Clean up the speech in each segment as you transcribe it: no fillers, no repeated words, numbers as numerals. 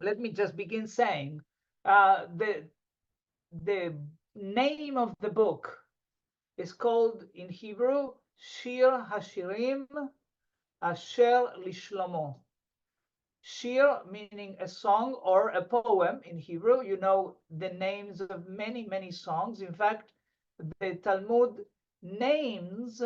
let me just begin saying the name of the book is called in Hebrew Shir Hashirim Asher Lishlomo. Shir meaning a song or a poem in Hebrew. You know the names of many, many songs. In fact, the Talmud names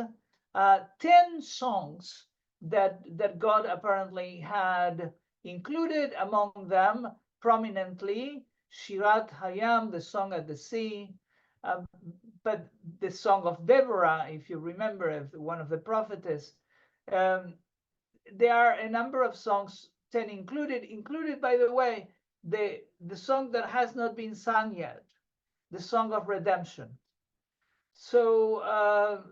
10 songs that God apparently had included, among them prominently Shirat Hayam, the song at the sea, but the song of Deborah, if you remember, one of the prophetess. There are a number of songs, 10 included, by the way, the song that has not been sung yet, the song of redemption. So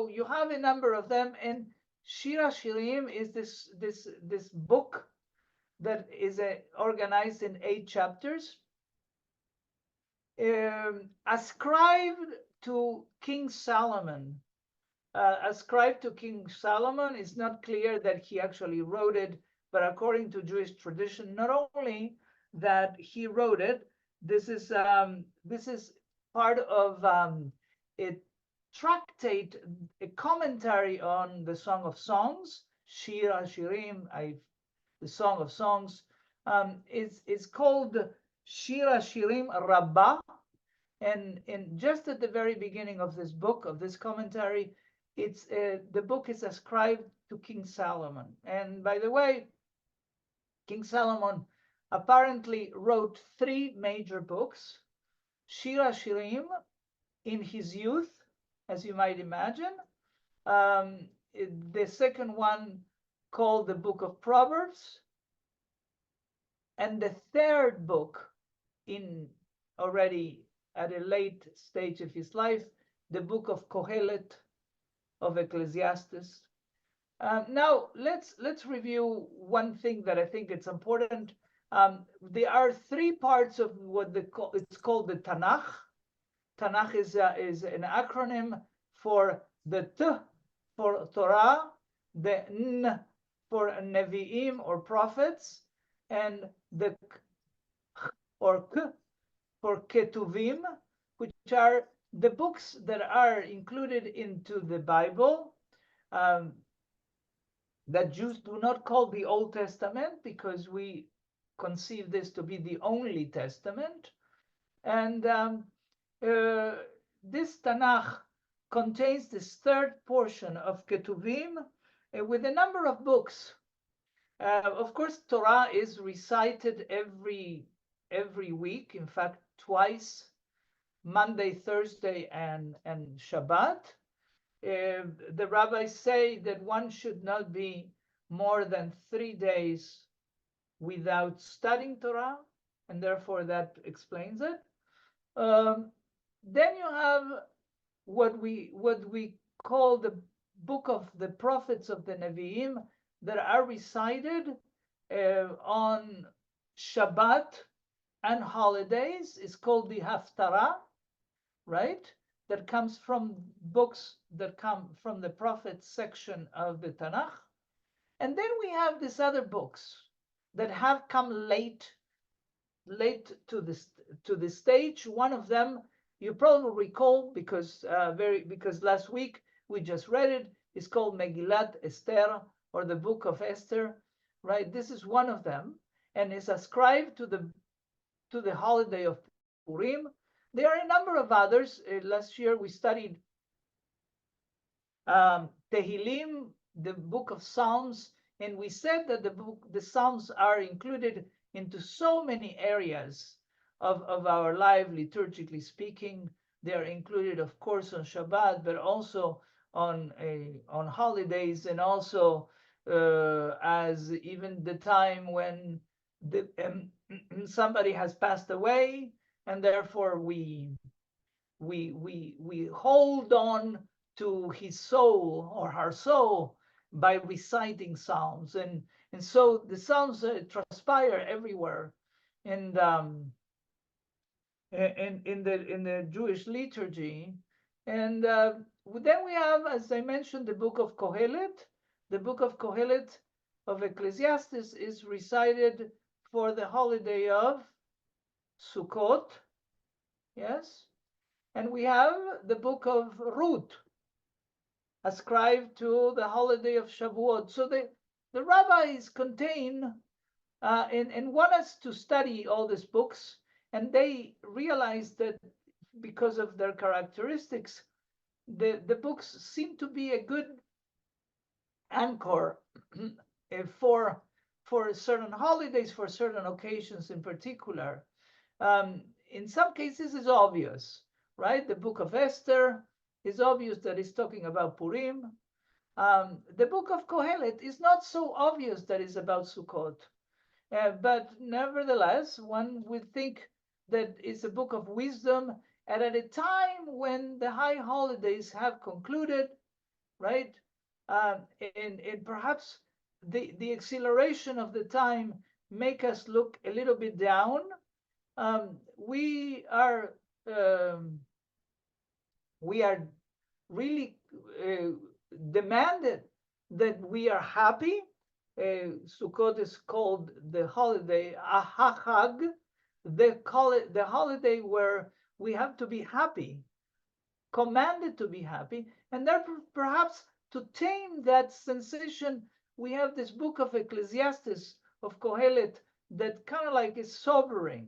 you have a number of them, and Shir Hashirim is this book that is organized in 8 chapters, ascribed to King Solomon. Ascribed to King Solomon. It's not clear that he actually wrote it, but according to Jewish tradition, not only that he wrote it, this is part of a tractate, a commentary on the Song of Songs, Shir Hashirim, the Song of Songs. It's called Shir Hashirim Rabbah, and just at the very beginning of this book, of this commentary, it's the book is ascribed to King Solomon. And by the way, King Solomon apparently wrote 3 major books. Shir Hashirim in his youth, as you might imagine. The second one called the Book of Proverbs. And the third book, in already at a late stage of his life, the Book of Kohelet, of Ecclesiastes. Now let's review one thing that I think it's important. There are 3 parts of what it's called the Tanakh. Tanakh is an acronym for the T for Torah, the N for Nevi'im or prophets, and the K or K for Ketuvim, which are the books that are included into the Bible, that Jews do not call the Old Testament because we conceive this to be the only testament. And this Tanakh contains this third portion of Ketuvim with a number of books. Of course, Torah is recited every week, in fact, twice, Monday, Thursday, and Shabbat. The rabbis say that one should not be more than 3 days without studying Torah, and therefore that explains it. Then you have what we call the book of the prophets of the Nevi'im that are recited on Shabbat and holidays. Is called the Haftarah, right? That comes from books that come from the prophets section of the Tanakh. And then we have these other books that have come late to the stage. One of them you probably recall because last week we just read it. It's called Megillat Esther, or the Book of Esther, right? This is one of them, and is ascribed to the holiday of Purim. There are a number of others. Last year we studied Tehillim, the book of Psalms, and we said that the Psalms are included into so many areas of our life, liturgically speaking. They are included, of course, on Shabbat, but also on holidays, and also as even the time when somebody has passed away, and therefore we hold on to his soul or her soul by reciting psalms, and so the psalms transpire everywhere, and in the Jewish liturgy. And then we have, as I mentioned, the book of Kohelet. The book of Kohelet of Ecclesiastes is recited for the holiday of Sukkot, yes, and we have the book of Ruth ascribed to the holiday of Shavuot. So the rabbis contain and want us to study all these books, and they realize that because of their characteristics, the books seem to be a good anchor for certain holidays, for certain occasions in particular. In some cases, it's obvious, right? The book of Esther is obvious that it's talking about Purim. The book of Kohelet is not so obvious that it's about Sukkot. But nevertheless, one would think that it's a book of wisdom, and at a time when the high holidays have concluded, right? And perhaps the acceleration of the time make us look a little bit down. We are really demanded that we are happy. Sukkot is called the holiday Ahachag. They call it the holiday where we have to be happy, commanded to be happy, and therefore perhaps to tame that sensation, we have this book of Ecclesiastes, of Kohelet, that kind of like is sobering.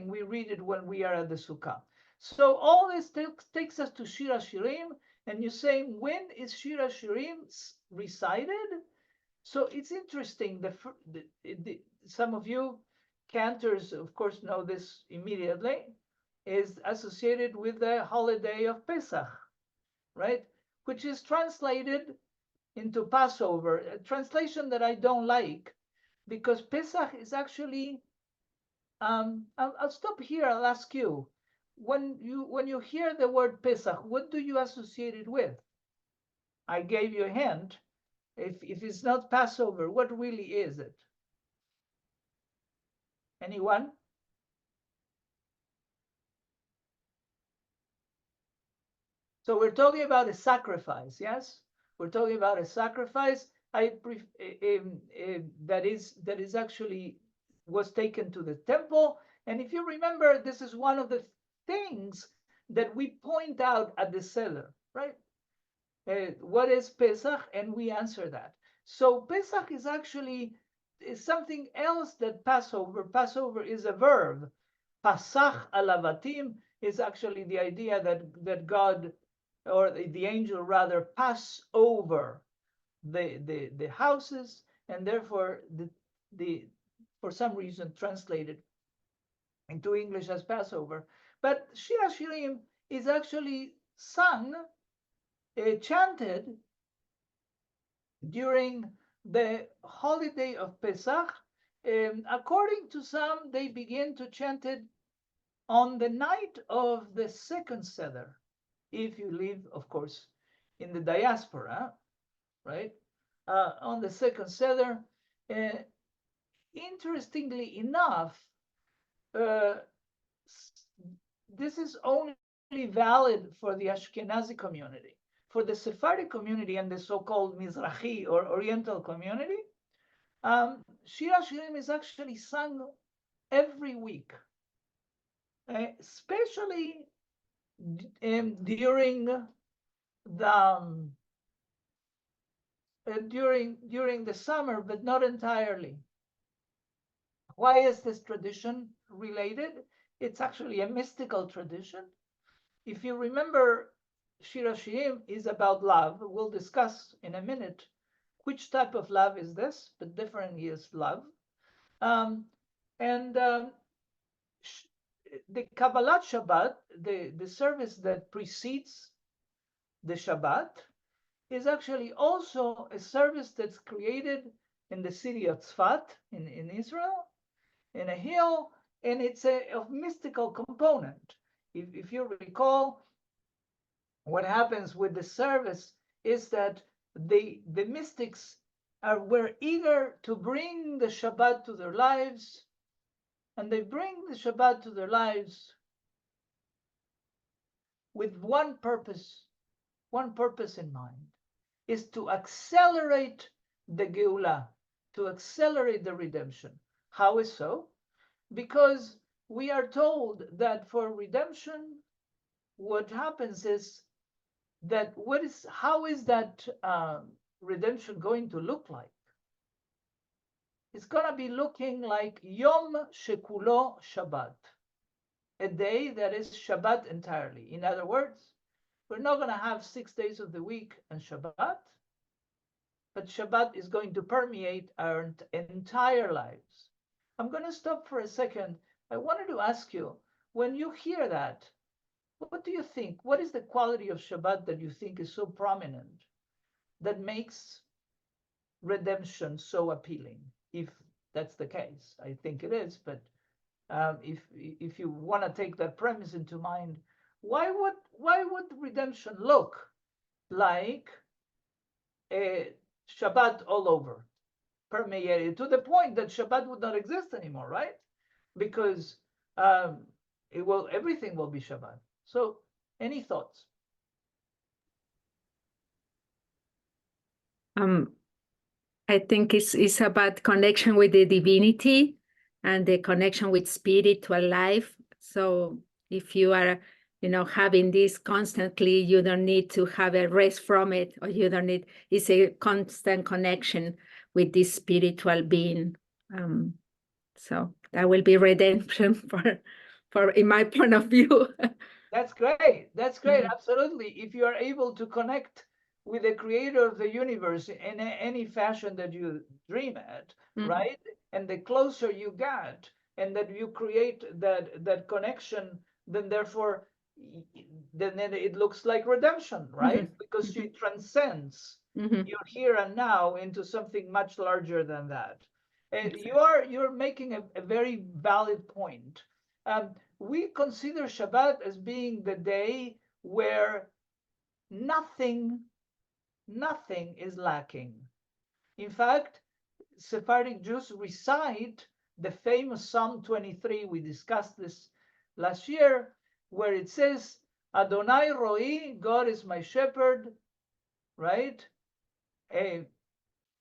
We read it when we are at the Sukkah. So all this takes us to Shir Hashirim, and you say, when is Shir Hashirim recited? So it's interesting. Some of you Cantors, of course, know this immediately, is associated with the holiday of Pesach, right? Which is translated into Passover, a translation that I don't like, because Pesach is actually, I'll stop here, I'll ask you, when you hear the word Pesach, what do you associate it with? I gave you a hint. If it's not Passover, what really is it? Anyone? So we're talking about a sacrifice, yes? We're talking about a sacrifice that is actually was taken to the temple. And if you remember, this is one of the things that we point out at the Seder, right? What is Pesach? And we answer that. So Pesach is actually something else that Passover. Passover is a verb. Pasach alavatim is actually the idea that God, or the angel rather, pass over the houses, and therefore the for some reason translated into English as Passover. But Shir Hashirim is actually sung, chanted during the holiday of Pesach. According to some, they begin to chant it on the night of the second Seder, if you live, of course, in the diaspora, right? On the second Seder. Interestingly enough, this is only valid for the Ashkenazi community. For the Sephardic community and the so-called Mizrahi or Oriental community, Shir Hashirim is actually sung every week, especially during the during the summer, but not entirely. Why is this tradition related? It's actually a mystical tradition. If you remember, Shir Hashirim is about love. We'll discuss in a minute which type of love is this, but different is love. The Kabbalat Shabbat, the service that precedes the Shabbat, is actually also a service that's created in the city of Tzfat in Israel, in a hill, and it's a mystical component. If you recall, what happens with the service is that the mystics were eager to bring the Shabbat to their lives, and they bring the Shabbat to their lives with one purpose in mind, is to accelerate the Geulah, to accelerate the redemption. How is so? Because we are told that for redemption, what happens is that how is that redemption going to look like? It's going to be looking like Yom Shekulo Shabbat, a day that is Shabbat entirely. In other words, we're not going to have 6 days of the week and Shabbat, but Shabbat is going to permeate our entire lives. I'm going to stop for a second. I wanted to ask you, when you hear that, what do you think? What is the quality of Shabbat that you think is so prominent that makes redemption so appealing? If that's the case, I think it is. But if you want to take that premise into mind, why would redemption look like a Shabbat all over, permeated to the point that Shabbat would not exist anymore, right? Because everything will be Shabbat. So, any thoughts? I think it's about connection with the divinity and the connection with spiritual life. So if you are, having this constantly, you don't need to have a rest from it, or you don't need, it's a constant connection with this spiritual being. So that will be redemption for in my point of view. That's great. That's great. Mhm. Absolutely. If you are able to connect with the creator of the universe in any fashion that you dream at, right? And the closer you get, and that you create that connection, then therefore, then it looks like redemption, right? Because you transcends your here and now into something much larger than that. And you're making a very valid point. We consider Shabbat as being the day where nothing is lacking. In fact, Sephardic Jews recite the famous Psalm 23. We discussed this last year, where it says, Adonai Roi, God is my shepherd, right?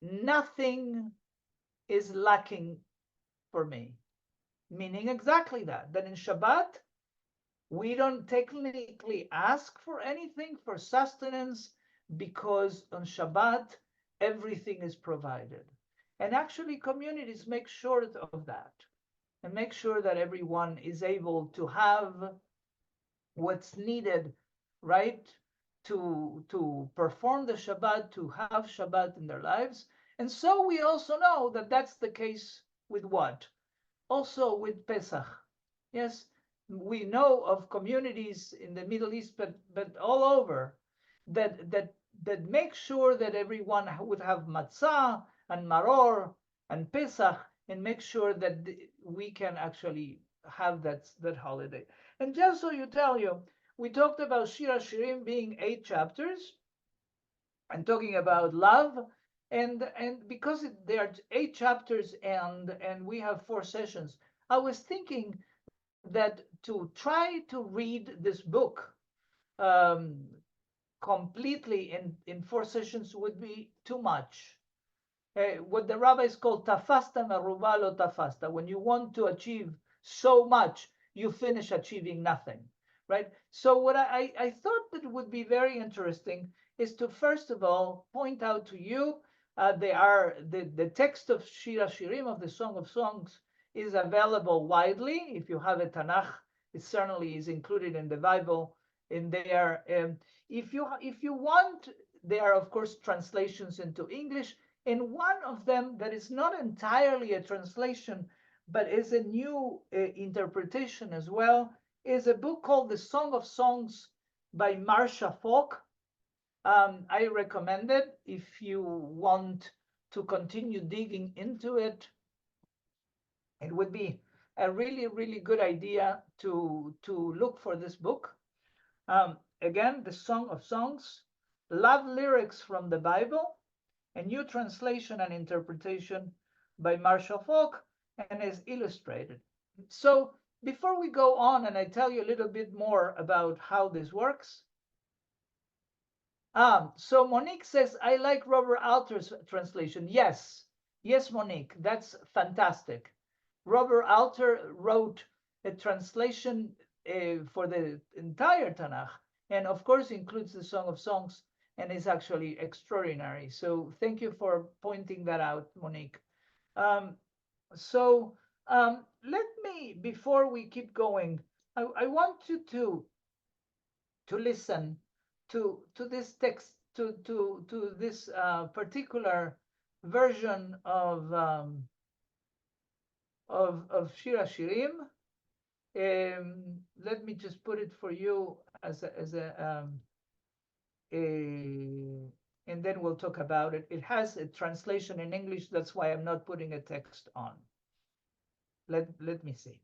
Nothing is lacking for me. Meaning exactly that in Shabbat, we don't technically ask for anything for sustenance, because on Shabbat, everything is provided. And actually, communities make sure of that and make sure that everyone is able to have what's needed, right, to perform the Shabbat, to have Shabbat in their lives. And so we also know that that's the case with what? Also with Pesach. Yes, we know of communities in the Middle East, but all over, that make sure that everyone would have matzah and maror and Pesach, and make sure that we can actually have that holiday. And just so you tell you, we talked about Shir Hashirim being 8 chapters and talking about love. And because there are 8 chapters and we have 4 sessions, I was thinking that to try to read this book completely in 4 sessions would be too much. What the rabbis call tafasta meruba lo tafasta. When you want to achieve so much, you finish achieving nothing, right? So what I thought that would be very interesting is to first of all point out to you, the text of Shir Hashirim, of the Song of Songs, is available widely. If you have a Tanakh, it certainly is included in the Bible in there. If you want, there are of course translations into English. And one of them that is not entirely a translation, but is a new interpretation as well, is a book called The Song of Songs by Marcia Falk. I recommend it if you want to continue digging into it. It would be a really, really good idea to look for this book. Again, The Song of Songs, love lyrics from the Bible, a new translation and interpretation by Marshall Falk, and is illustrated. So before we go on and I tell you a little bit more about how this works, so Monique says, I like Robert Alter's translation. Yes, Monique, that's fantastic. Robert Alter wrote a translation for the entire Tanakh, and of course includes the Song of Songs, and is actually extraordinary. So thank you for pointing that out, Monique. Let me, before we keep going, I want you to listen to this text, to this particular version of Shir Hashirim. Let me just put it for you as a and then we'll talk about it. It has a translation in English. That's why I'm not putting a text on. Let me see.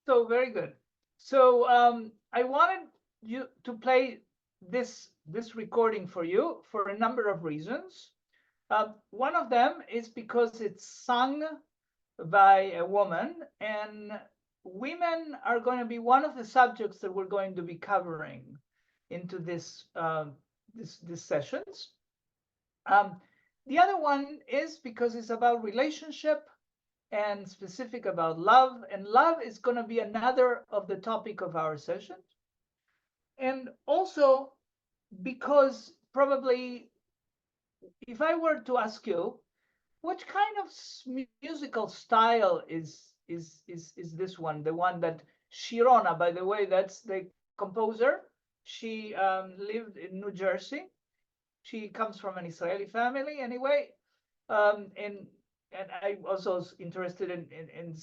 So very good. So I wanted you to play this recording for you for a number of reasons. One of them is because it's sung by a woman, and women are going to be one of the subjects that we're going to be covering into this sessions. The other one is because it's about relationship and specific about love, and love is going to be another of the topic of our session. And also because probably if I were to ask you, what kind of musical style is this one? The one that Shirona, by the way, that's the composer. She lived in New Jersey. She comes from an Israeli family anyway. And I also was interested in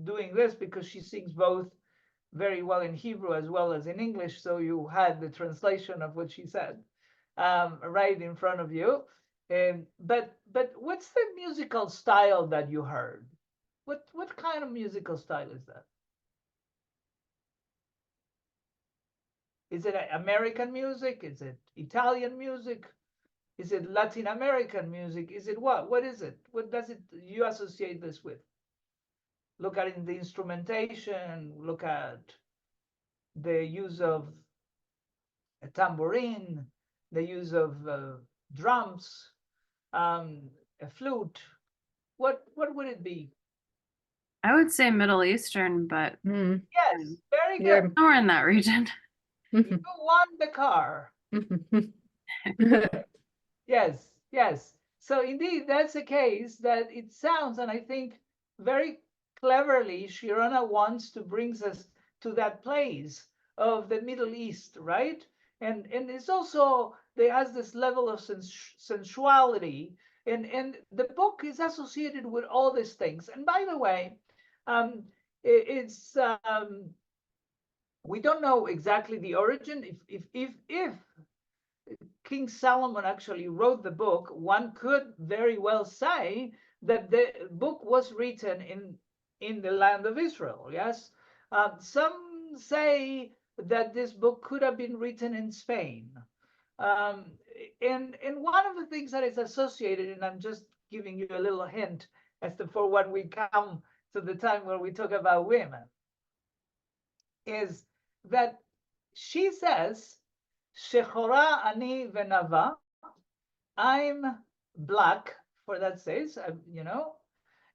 doing this because she sings both very well in Hebrew as well as in English. So you had the translation of what she said right in front of you. But what's the musical style that you heard? What kind of musical style is that? Is it American music? Is it Italian music? Is it Latin American music? Is it what? What is it? What does it you associate this with? Look at the instrumentation, look at the use of a tambourine, the use of drums, a flute. What would it be? I would say Middle Eastern, but Yes, very good. Yeah. somewhere in that region. You won the car. Yes, yes. So indeed, that's the case that it sounds, and I think very cleverly, Shirona wants to bring us to that place of the Middle East, right? And it's also, there has this level of sensuality, and the book is associated with all these things. And by the way, it's we don't know exactly the origin. If King Solomon actually wrote the book, one could very well say that the book was written in the land of Israel. Yes, some say that this book could have been written in Spain. And one of the things that is associated, and I'm just giving you a little hint as to for when we come to the time where we talk about women, is that she says, Shechora ani venava, I'm black, for that says,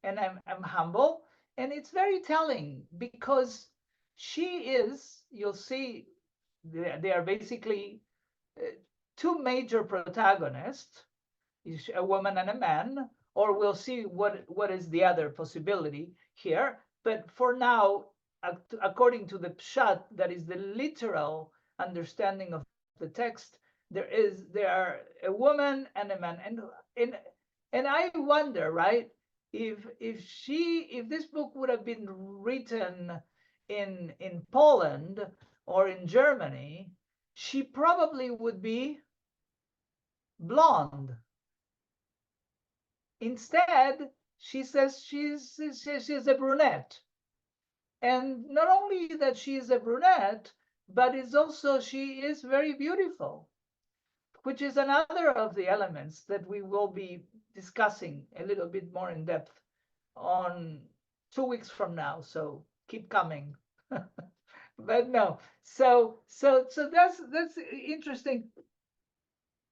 and I'm humble. And it's very telling because she is, you'll see, they are basically two major protagonists, a woman and a man, or we'll see what is the other possibility here. But for now, according to the pshat, that is the literal understanding of the text, there are a woman and a man, and I wonder, right, if this book would have been written in Poland or in Germany, she probably would be blonde. Instead, she says she's a brunette. And not only that she is a brunette, but it's also she is very beautiful, which is another of the elements that we will be discussing a little bit more in depth on 2 weeks from now. So keep coming. But no, so that's interesting.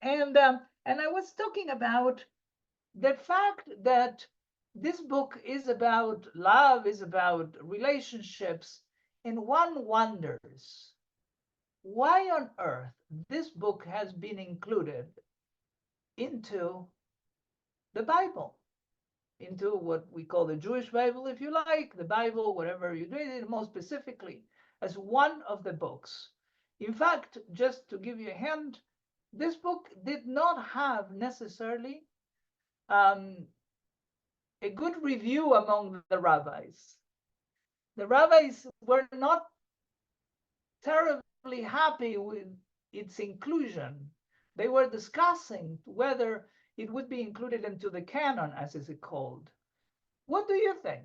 And I was talking about the fact that this book is about love, is about relationships, and one wonders why on earth this book has been included into the Bible, into what we call the Jewish Bible, if you like, the Bible, whatever you do it, more specifically, as one of the books. In fact, just to give you a hint, this book did not have necessarily a good review among the rabbis. The rabbis were not terribly happy with its inclusion. They were discussing whether it would be included into the canon, as is it called. What do you think?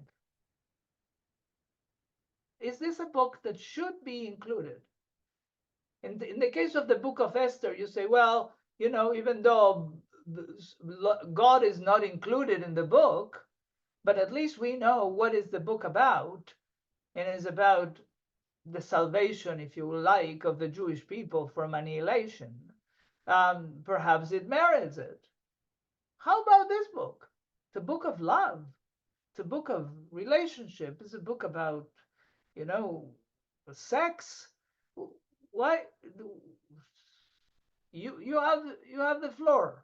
is this a book that should be included? In the case of the book of Esther, you say, well, you know, even though God is not included in the book, but at least we know what is the book about, and it's about the salvation, if you like, of the Jewish people from annihilation. Perhaps it merits it. How about this book? It's a book of love. It's a book of relationship. It's a book about, you know, sex. Why? You have the floor.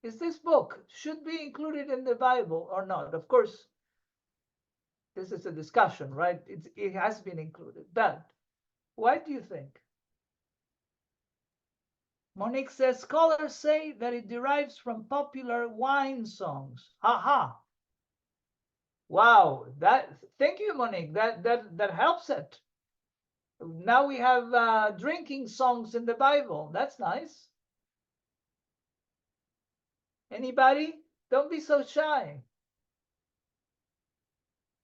Is this book should be included in the Bible or not? Of course, this is a discussion, right? It has been included. But why do you think? Monique says, scholars say that it derives from popular wine songs. Haha. Wow, thank you, Monique. That helps it. Now we have drinking songs in the Bible. That's nice. Anybody? Don't be so shy.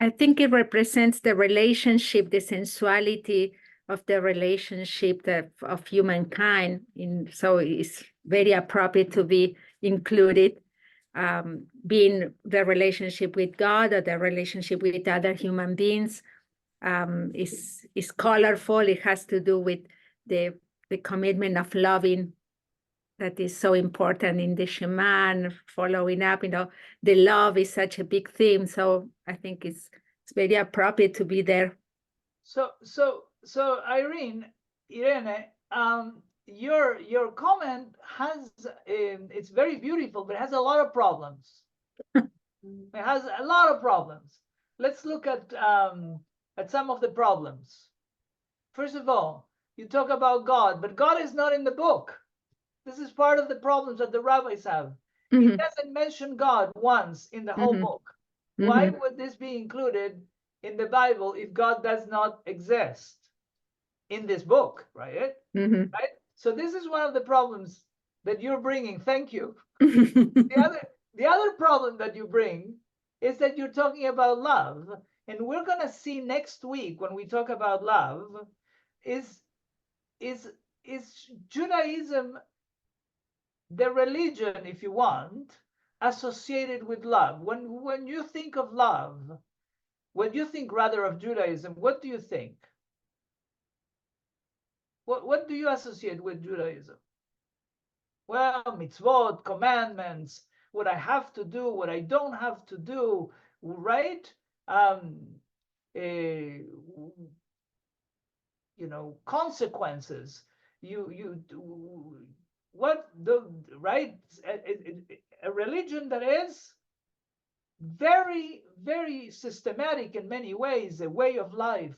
I think it represents the relationship, the sensuality of the relationship of humankind. So it's very appropriate to be included, being the relationship with God or the relationship with other human beings. Is colorful. It has to do with the commitment of loving that is so important in the Shema and following up. You know, the love is such a big theme, so I think it's very appropriate to be there. So Irene, your comment has it's very beautiful, but it has a lot of problems. It has a lot of problems. Let's look at some of the problems. First of all, you talk about God, but God is not in the book. This is part of the problems that the rabbis have. He doesn't mention God once in the whole book. Why would this be included in the Bible if God does not exist in this book, right? Right? So this is one of the problems that you're bringing. Thank you. The other problem that you bring is that you're talking about love, and we're going to see next week when we talk about love is Judaism, the religion, if you want, associated with love. When you think of love, when you think rather of Judaism, what do you think? What do you associate with Judaism? Well, mitzvot, commandments, what I have to do, what I don't have to do, right? You know, consequences. Right? A religion that is very, very systematic in many ways, a way of life.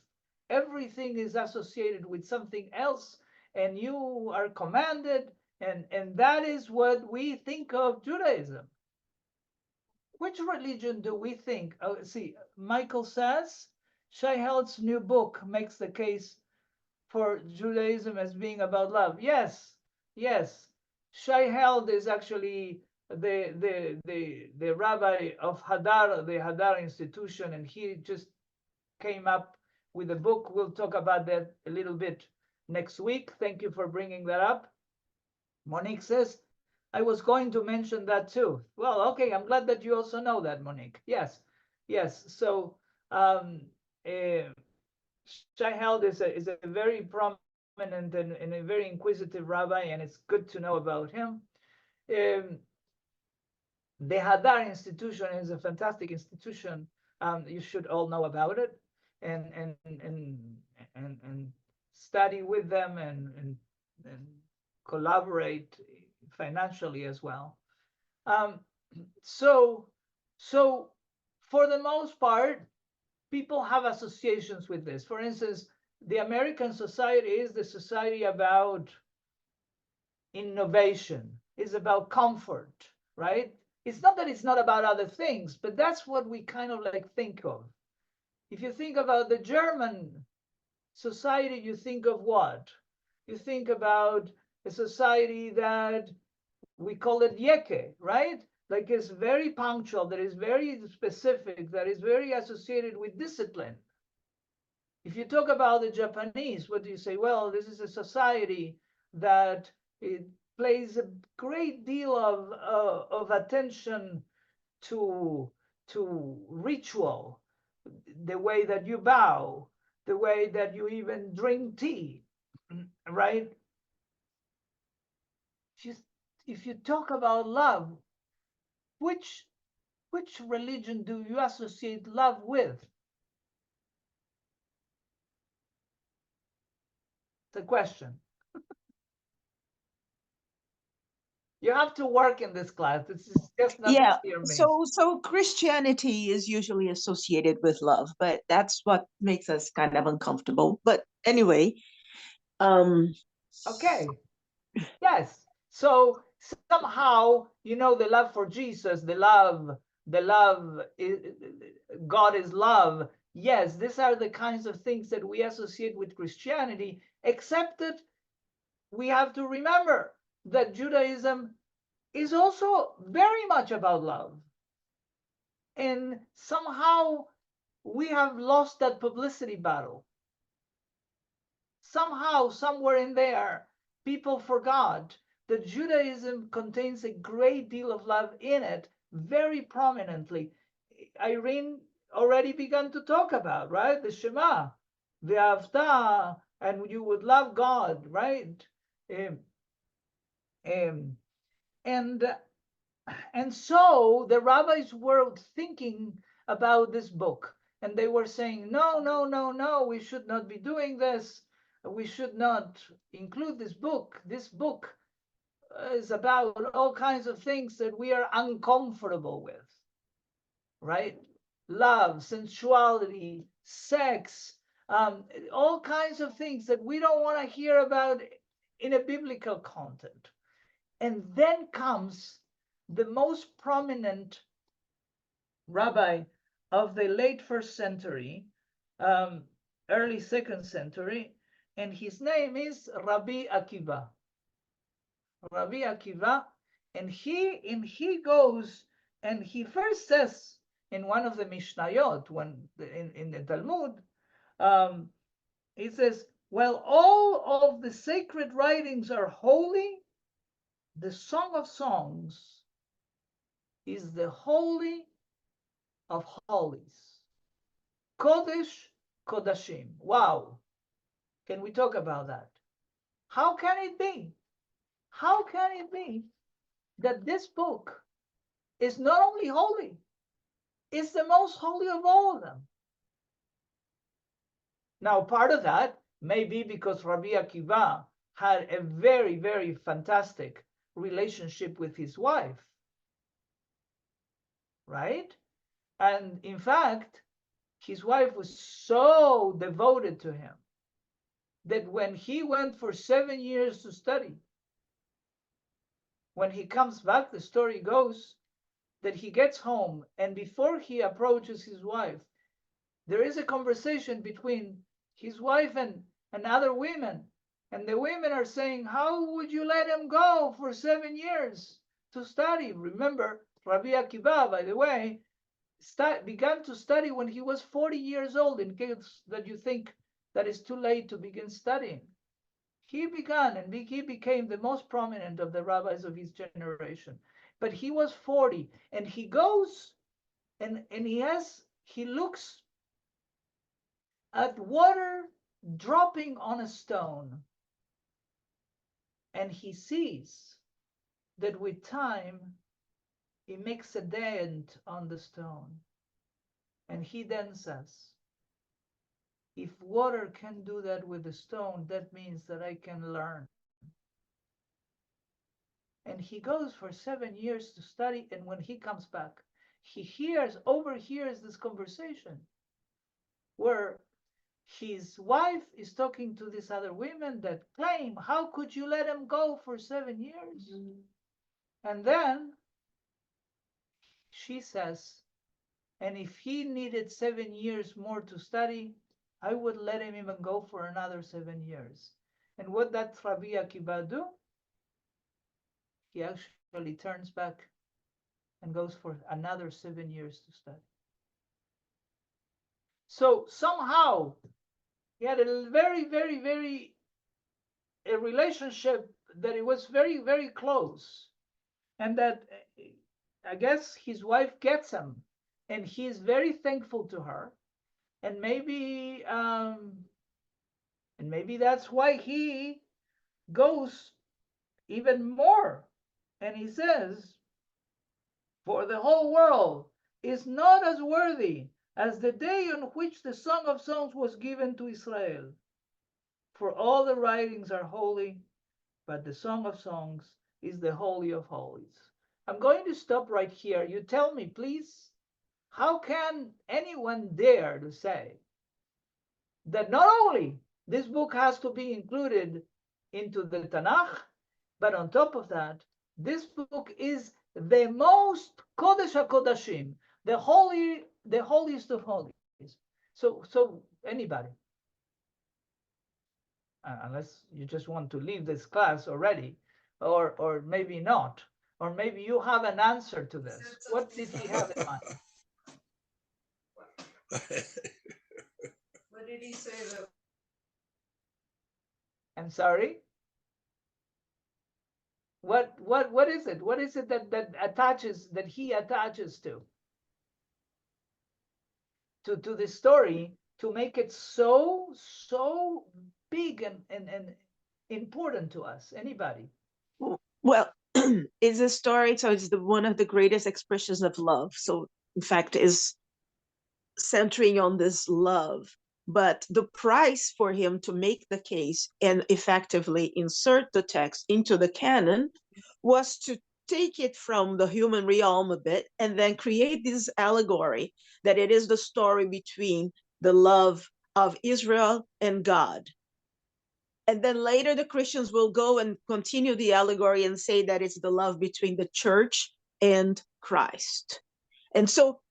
Everything is associated with something else, and you are commanded, and that is what we think of Judaism. Which religion do we think? Oh, see, Michael says, Shai Held's new book makes the case for Judaism as being about love. Yes. Shai Held is actually the rabbi of Hadar, the Hadar institution, and he just came up with a book. We'll talk about that a little bit next week. Thank you for bringing that up. Monique says, I was going to mention that too. Well, okay, I'm glad that you also know that, Monique. Yes. So Shai Held is a very prominent and a very inquisitive rabbi, and it's good to know about him. The Hadar institution is a fantastic institution. You should all know about it and study with them and collaborate financially as well. So for the most part, people have associations with this. For instance, the American society is the society about innovation, is about comfort, right? It's not that it's not about other things, but that's what we kind of like think of. If you think about the German society, you think of what? You think about a society that we call it Yeke, right? Like it's very punctual, that is very specific, that is very associated with discipline. If you talk about the Japanese, what do you say? Well, this is a society that it plays a great deal of attention to ritual, the way that you bow, the way that you even drink tea, right? If you talk about love, which religion do you associate love with? The question. You have to work in this class. This is just not Yeah. clear me. So Christianity is usually associated with love, but that's what makes us kind of uncomfortable. But anyway, okay. Yes. So somehow, the love for Jesus, the love, God is love. Yes, these are the kinds of things that we associate with Christianity, except that we have to remember that Judaism is also very much about love. And somehow we have lost that publicity battle. Somehow, somewhere in there, people forgot that Judaism contains a great deal of love in it, very prominently. Irene already began to talk about, right? The Shema, the Avta, and you would love God, right? And so the rabbis were thinking about this book, and they were saying, no, no, no, no, we should not be doing this. We should not include this book. This book is about all kinds of things that we are uncomfortable with, right? Love, sensuality, sex, all kinds of things that we don't want to hear about in a biblical content. And then comes the most prominent rabbi of the late first century, early second century, and his name is Rabbi Akiva. Rabbi Akiva, and he goes and he first says in one of the Mishnayot, in the Talmud, he says, well, all of the sacred writings are holy. The Song of Songs is the Holy of Holies. Kodesh Kodashim. Wow. Can we talk about that? How can it be? How can it be that this book is not only holy, it's the most holy of all of them? Now, part of that may be because Rabbi Akiva had a very, very fantastic relationship with his wife, right? And in fact, his wife was so devoted to him that when he went for 7 years to study, when he comes back, the story goes that he gets home, and before he approaches his wife, there is a conversation between his wife and other women. And the women are saying, how would you let him go for 7 years to study? Remember, Rabbi Akiva, by the way, began to study when he was 40 years old, in case that you think that it's too late to begin studying. He began and he became the most prominent of the rabbis of his generation. But he was 40, and he goes and he looks at water dropping on a stone, and he sees that with time it makes a dent on the stone. And he then says, if water can do that with the stone, that means that I can learn. And he goes for 7 years to study, and when he comes back, he overhears this conversation where his wife is talking to these other women that claim, how could you let him go for 7 years? Mm-hmm. And then she says, and if he needed 7 years more to study, I would let him even go for another 7 years. And what did Rabbi Akiva do? He actually turns back and goes for another 7 years to study. So somehow He had a very a relationship that it was very close, and that I guess his wife gets him, and he's very thankful to her, and maybe that's why he goes even more, and he says, "For the whole world is not as worthy as the day on which the Song of Songs was given to Israel. For all the writings are holy, but the Song of Songs is the Holy of Holies." I'm going to stop right here. You tell me, please, how can anyone dare to say that not only this book has to be included into the Tanakh, but on top of that, this book is the most Kodesh HaKodashim, the holiest of holies. So anybody, unless you just want to leave this class already, or maybe not, or maybe you have an answer to this. What did he have in mind? What did he say that? I'm sorry? What is it? What is it that he attaches to the story to make it so big and important to us? Anybody? Well, it's a story, so it's one of the greatest expressions of love. So in fact, is centering on this love. But the price for him to make the case and effectively insert the text into the canon was to take it from the human realm a bit and then create this allegory that it is the story between the love of Israel and God. And then later the Christians will go and continue the allegory and say that it's the love between the church and Christ. And so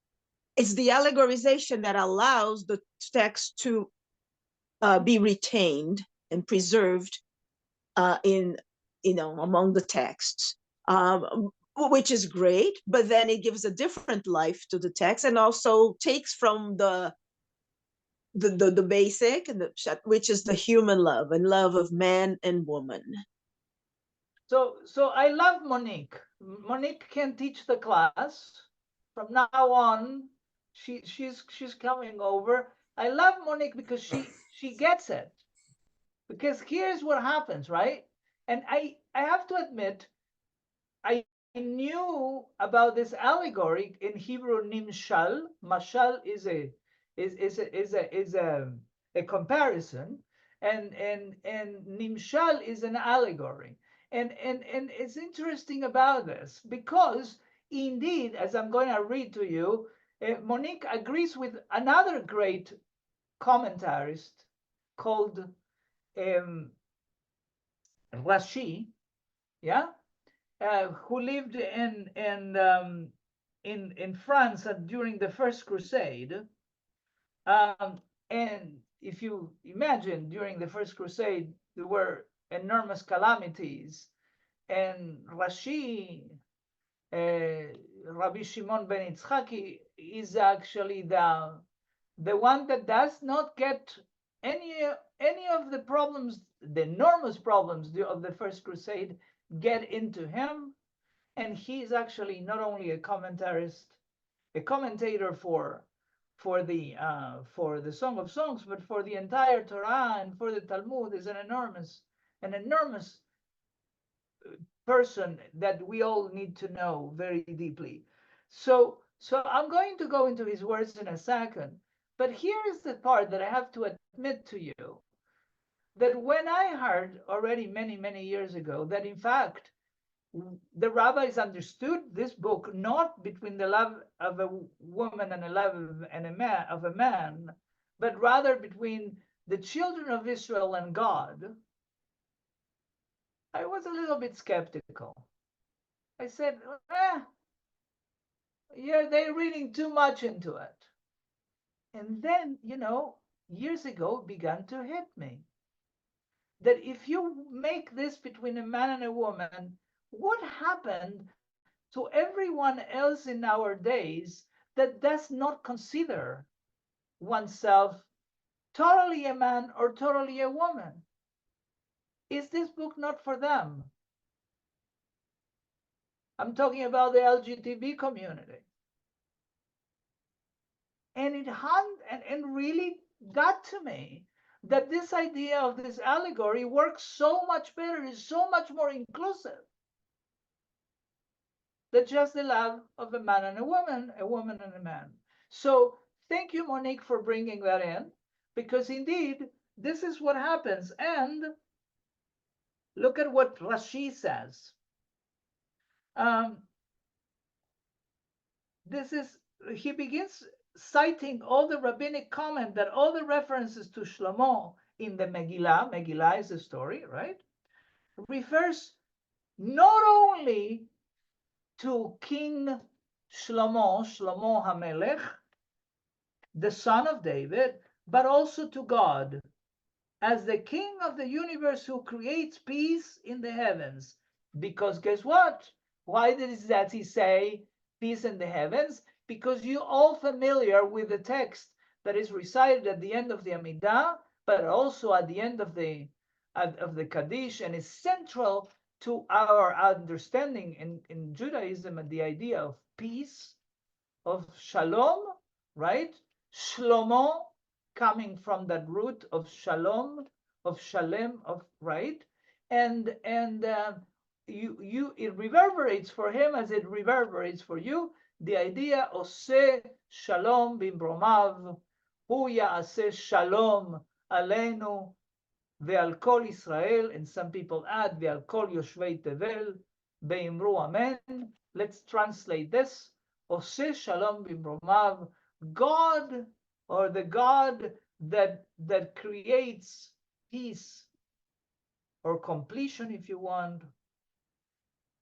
it's the allegorization that allows the text to be retained and preserved among the texts, which is great. But then it gives a different life to the text and also takes from the basic, which is the human love and love of man and woman. So I love Monique. Monique can teach the class from now on. She's coming over. I love Monique because she gets it. Because here's what happens, right? And I have to admit, I knew about this allegory in Hebrew, nimshal. Mashal is a comparison, and nimshal is an allegory. And it's interesting about this because indeed, as I'm going to read to you, Monique agrees with another great commentarist called Rashi, yeah, who lived in France during the First Crusade. And if you imagine, during the First Crusade, there were enormous calamities, and Rashi, Rabbi Shimon ben Yitzchaki, is actually the one that does not get any of the problems, the enormous problems of the First Crusade, get into him. And he's actually not only a commentator for the Song of Songs, but for the entire Torah and for the Talmud. Is an enormous person that we all need to know very deeply. So I'm going to go into his words in a second, but here is the part that I have to admit to you, that when I heard already many years ago that in fact the rabbis understood this book not between the love of a woman and the love of a man, but rather between the children of Israel and God, I was a little bit skeptical. I said, yeah, they're reading too much into it. And then, years ago, it began to hit me that if you make this between a man and a woman, what happened to everyone else in our days that does not consider oneself totally a man or totally a woman. Is this book not for them? I'm talking about the LGBT community. And it really got to me that this idea of this allegory works so much better, is so much more inclusive than just the love of a man and a woman and a man. So thank you, Monique, for bringing that in, because indeed, this is what happens. And look at what Rashi says. He begins citing all the rabbinic comment that all the references to Shlomo in the Megillah is a story, right? Refers not only to King Shlomo HaMelech, the son of David, but also to God as the king of the universe who creates peace in the heavens. Because guess what? Why does he say peace in the heavens? Because you're all familiar with the text that is recited at the end of the Amidah, but also at the end of the Kaddish, and is central to our understanding in Judaism and the idea of peace, of shalom, right? Shlomo, coming from that root of shalom, of shalem, of right, and it reverberates for him as it reverberates for you. The idea oseh shalom bimromav, hu ya'aseh shalom aleinu ve'al kol Israel, and some people add ve'al kol yoshvei tevel be'imru amen. Let's translate this. Oseh shalom bimromav, God, or the God that creates peace or completion, if you want,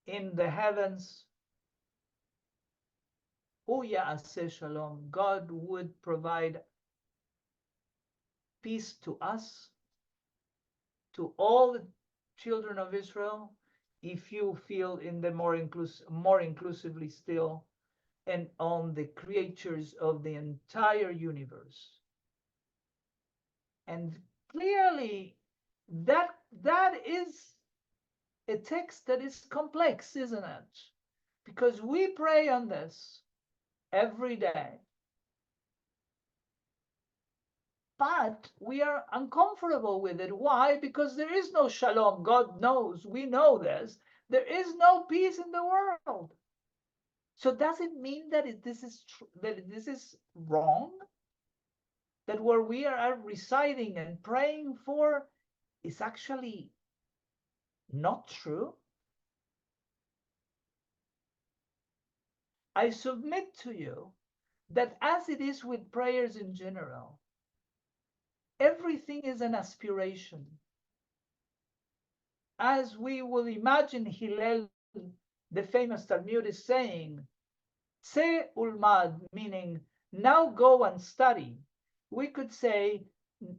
in the heavens. Hu ya'aseh shalom, God would provide peace to us, to all the children of Israel, if you feel in the more inclusively still, and on the creatures of the entire universe. And clearly, that is a text that is complex, isn't it? Because we pray on this every day. But we are uncomfortable with it. Why? Because there is no shalom. God knows, we know this. There is no peace in the world. So does it mean that this is wrong? That what we are reciting and praying for is actually not true? I submit to you that as it is with prayers in general, everything is an aspiration. As we will imagine Hillel, the famous Talmudist, saying, "Tse ulmad," meaning now go and study. We could say,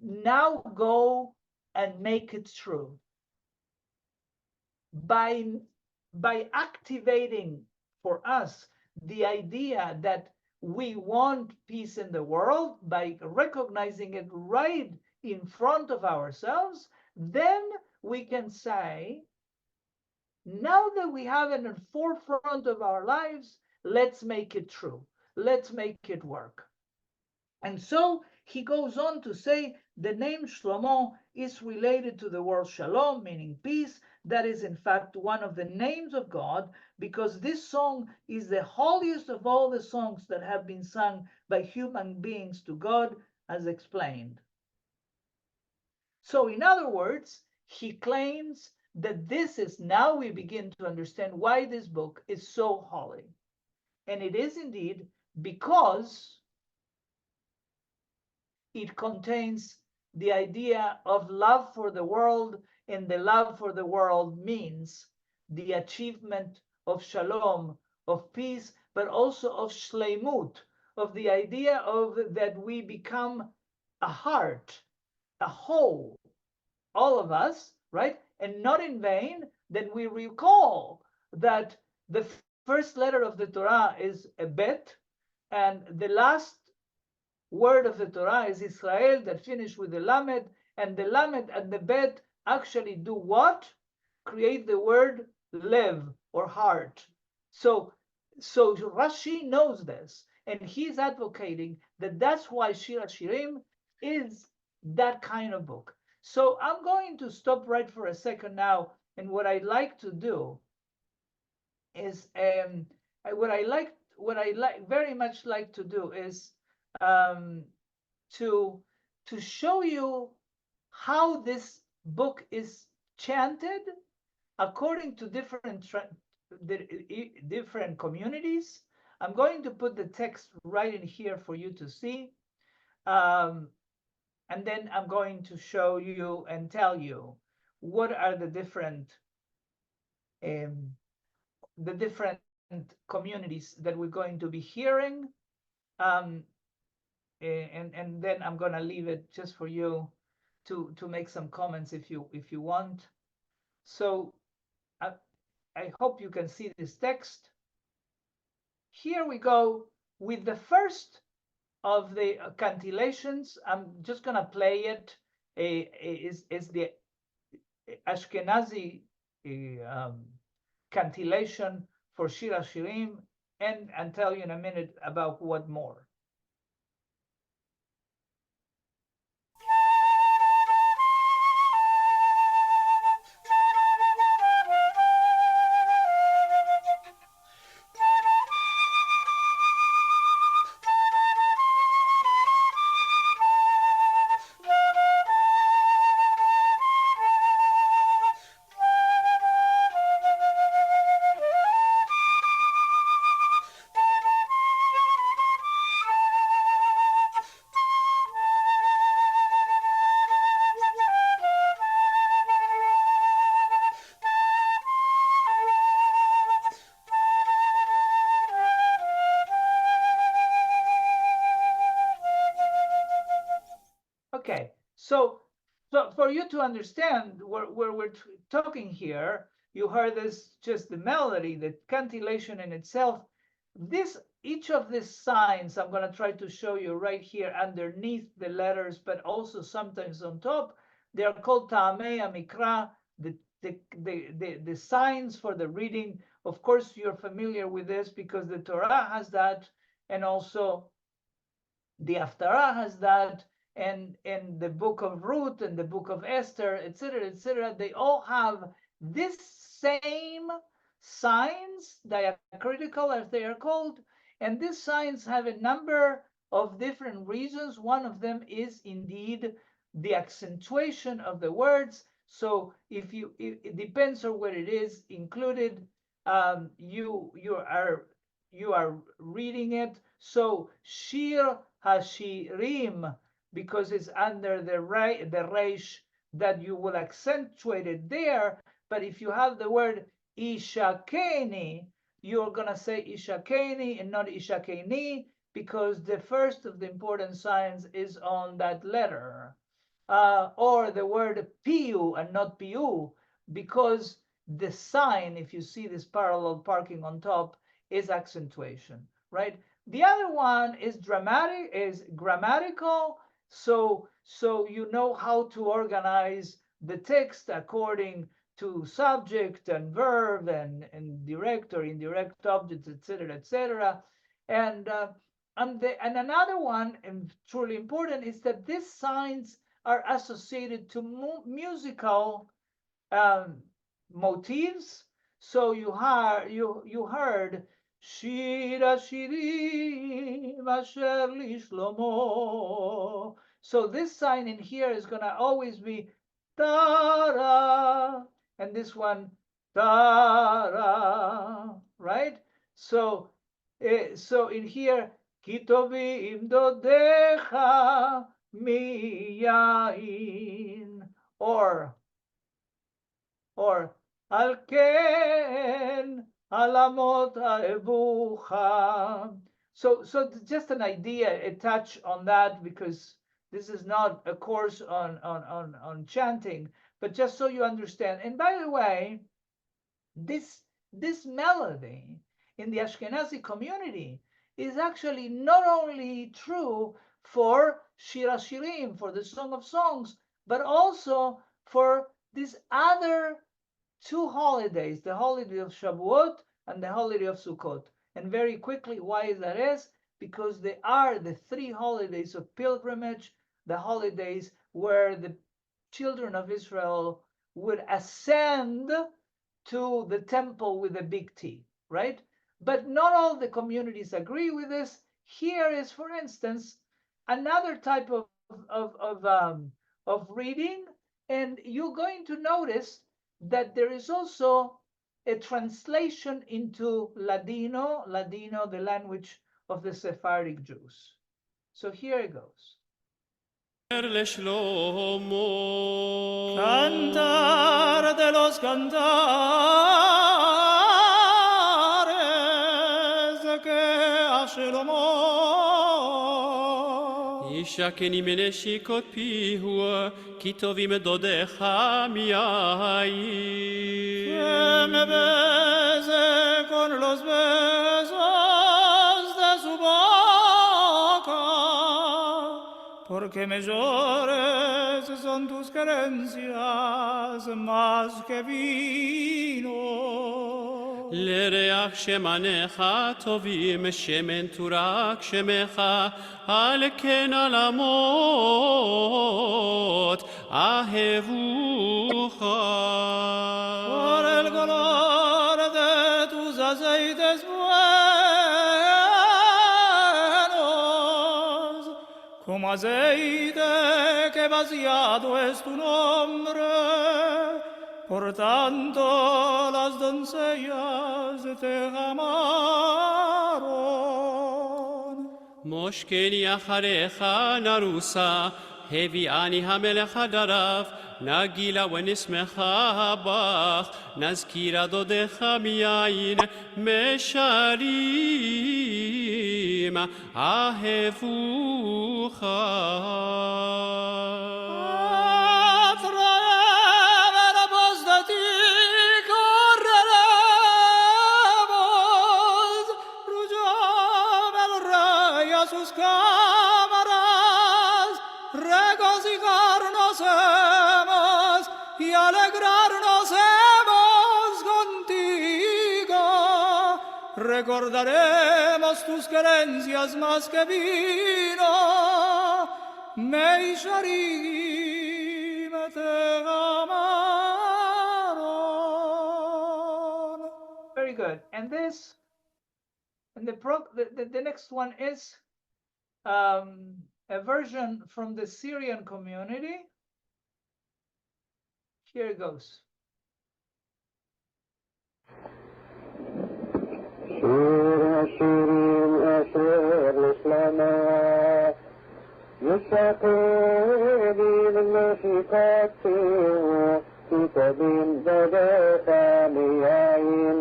now go and make it true. By activating for us the idea that we want peace in the world, by recognizing it right in front of ourselves, then we can say, now that we have it in the forefront of our lives, let's make it true. Let's make it work. And so he goes on to say the name Shlomo is related to the word shalom, meaning peace. That is, in fact, one of the names of God, because this song is the holiest of all the songs that have been sung by human beings to God, as explained. So, in other words, he claims that this is, now we begin to understand why this book is so holy. And it is indeed because it contains the idea of love for the world, and the love for the world means the achievement of shalom, of peace, but also of shleimut, of the idea of that we become a heart, a whole, all of us, right? And not in vain that we recall that the first letter of the Torah is a bet, and the last word of the Torah is Israel, that finish with the Lamed, and the Lamed and the Bet actually do what? Create the word lev, or heart. So Rashi knows this, and he's advocating that that's why Shir Hashirim is that kind of book. So I'm going to stop right for a second now, and what I like to do is what I very much like to do is to show you how this book is chanted according to different communities. I'm going to put the text right in here for you to see. And then I'm going to show you and tell you what are the different communities that we're going to be hearing. And then I'm going to leave it just for you to make some comments if you want. So I hope you can see this text. Here we go with the first of the cantillations. I'm just going to play it. Is the Ashkenazi cantillation for Shir Hashirim, and tell you in a minute about what more. Okay, so for you to understand where we're talking here, you heard this, just the melody, the cantillation in itself. Each of these signs, I'm going to try to show you right here underneath the letters, but also sometimes on top. They are called Ta'amei Amikra, the signs for the reading. Of course, you're familiar with this because the Torah has that, and also the Haftarah has that, and the book of Ruth and the book of Esther, etc., they all have this same signs, diacritical as they are called, and these signs have a number of different reasons. One of them is indeed the accentuation of the words. So it depends on what it is included. You are reading it. So Shir Hashirim, because it's under the resh, that you will accentuate it there. But if you have the word Ishakeni, you're going to say Ishakeni and not Ishakeni, because the first of the important signs is on that letter. Or the word Piu and not Piu, because the sign, if you see this parallel parking on top, is accentuation, right? The other one is grammatical. So you know how to organize the text according to subject and verb and direct or indirect objects, etc. And another one, and truly important, is that these signs are associated to musical motifs. So you heard Shir Hashirim Asher Lishlomo. So this sign in here is going to always be Tara, and this one Tara, right? So in here, Kitovim Dodecha Miyain, or Alken Alamot Ebucha. So just an idea, a touch on that, because this is not a course on chanting, but just so you understand. And by the way, this melody in the Ashkenazi community is actually not only true for Shir Hashirim, for the Song of Songs, but also for these other two holidays, the holiday of Shavuot and the holiday of Sukkot. And very quickly, why that is? Because they are the three holidays of pilgrimage, the holidays where the children of Israel would ascend to the temple with a big T, right? But not all the communities agree with this. Here is, for instance, another type of reading, and you're going to notice that there is also a translation into Ladino, the language of the Sephardic Jews. So here it goes. Shlomo, Cantor de los cantares que a Shlomo. ישקני מנשיקות פיהו, כי טובים דודיך מיין. ומבזה con los besos de su boca, porque mejores son tus querencias más que vino. לריח שמניך טובים, שמן תורק שמך, על כן עולמות אהבוך. Por el color de tus aceites buenos, como aceite que vaciado es tu nombre, por tanto las doncellas te amaron. מושכני אחריך נרוסה, הביאני המלך הדרף, נגילה ונשמחה בך, נזכירה דודיך מיין, משרים אהבוך. Sus cámaras, regocijarnos hemos y alegrarnos hemos contigo. Recordaremos tus querencias más que vino, Meisharim te amaron. Very good. And this, and the next one is a version from the Syrian community. Here it goes. Shir Hashirim Asher L'Shlama Yishakevim Meshikatziu Kitabim Zadecha Miyayin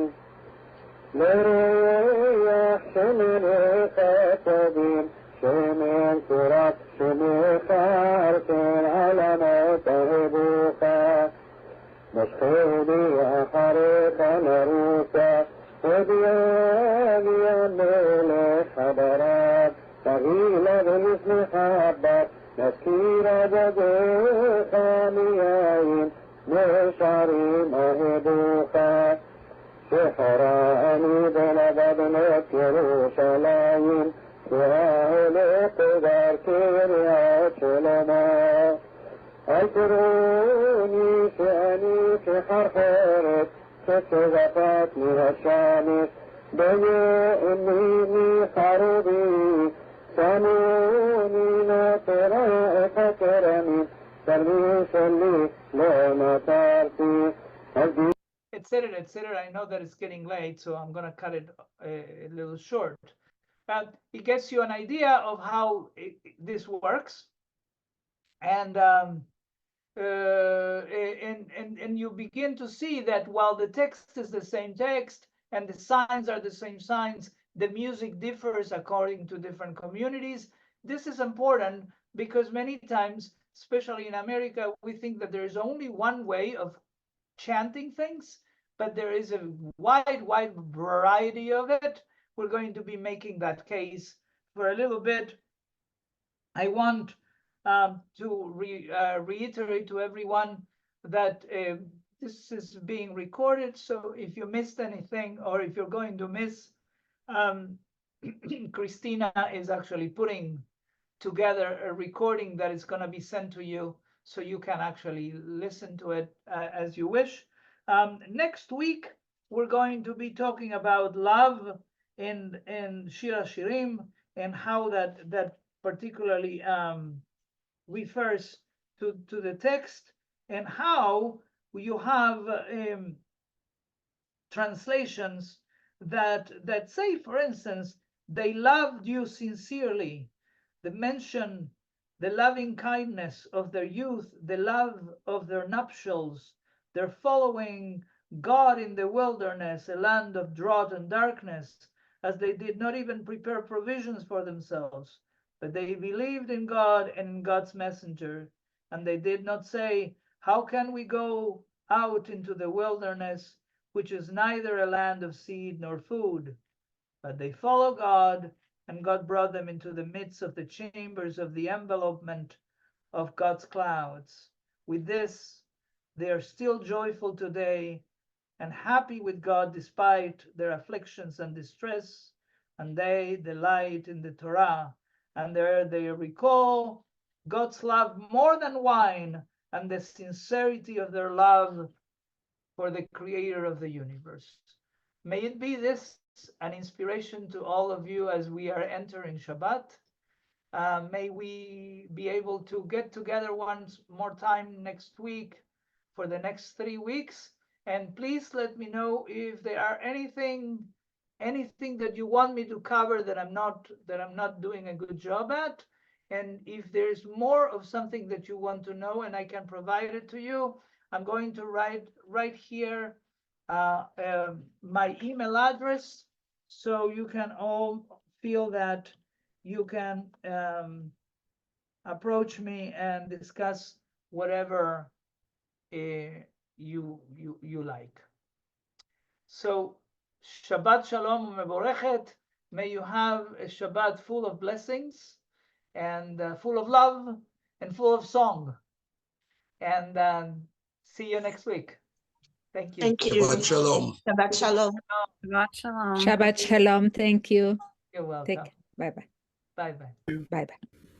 L'Reach Shemenecha Tovim Shemen Turak Shemecha Arken Alamet Ahebucha Moshchedi Acharecha Narusa Odiani Amelech Hadarab Tagila V'Nismechabat Naskira Zadecha Miyayin Mesharim Ahebucha שחרני בנבדנות ירושלים, והלך דרכי קריית שלמה. אל תראוני שאני כחרחרת, כצבחת מהשמש, בימי מחרובי, שמוני נטרה את הכרמים, תרמי שלי לא נטרתי. etc. I know that it's getting late, so I'm going to cut it a little short. But it gets you an idea of how this works, and you begin to see that while the text is the same text and the signs are the same signs, the music differs according to different communities. This is important because many times, especially in America, we think that there is only one way of chanting things, but there is a wide variety of it. We're going to be making that case for a little bit I want to reiterate to everyone that this is being recorded. So if you missed anything, or if you're going to miss, Christina is actually putting together a recording that is going to be sent to you, so you can actually listen to it as you wish. Next week, we're going to be talking about love in Shir Hashirim, and how that particularly refers to the text, and how you have translations that say, for instance, they loved you sincerely. They mention the loving kindness of their youth, the love of their nuptials, their following God in the wilderness, a land of drought and darkness, as they did not even prepare provisions for themselves, but they believed in God and in God's messenger. And they did not say, how can we go out into the wilderness, which is neither a land of seed nor food? But they follow God, and God brought them into the midst of the chambers of the envelopment of God's clouds. With this, they are still joyful today and happy with God despite their afflictions and distress, and they delight in the Torah, and there they recall God's love more than wine, and the sincerity of their love for the Creator of the universe. May it be this an inspiration to all of you as we are entering Shabbat. May we be able to get together once more time next week for the next 3 weeks. And please let me know if there are anything that you want me to cover that I'm not doing a good job at. And if there's more of something that you want to know and I can provide it to you, I'm going to write right here my email address, so you can all feel that you can approach me and discuss whatever you like. So Shabbat Shalom Mevorechet. May you have a Shabbat full of blessings and full of love and full of song. And see you next week. Thank you. Thank you. Shabbat shalom. Shabbat shalom. Shabbat shalom. Shabbat Shalom. Thank you. You're welcome. Bye-bye. Bye-bye. Bye-bye.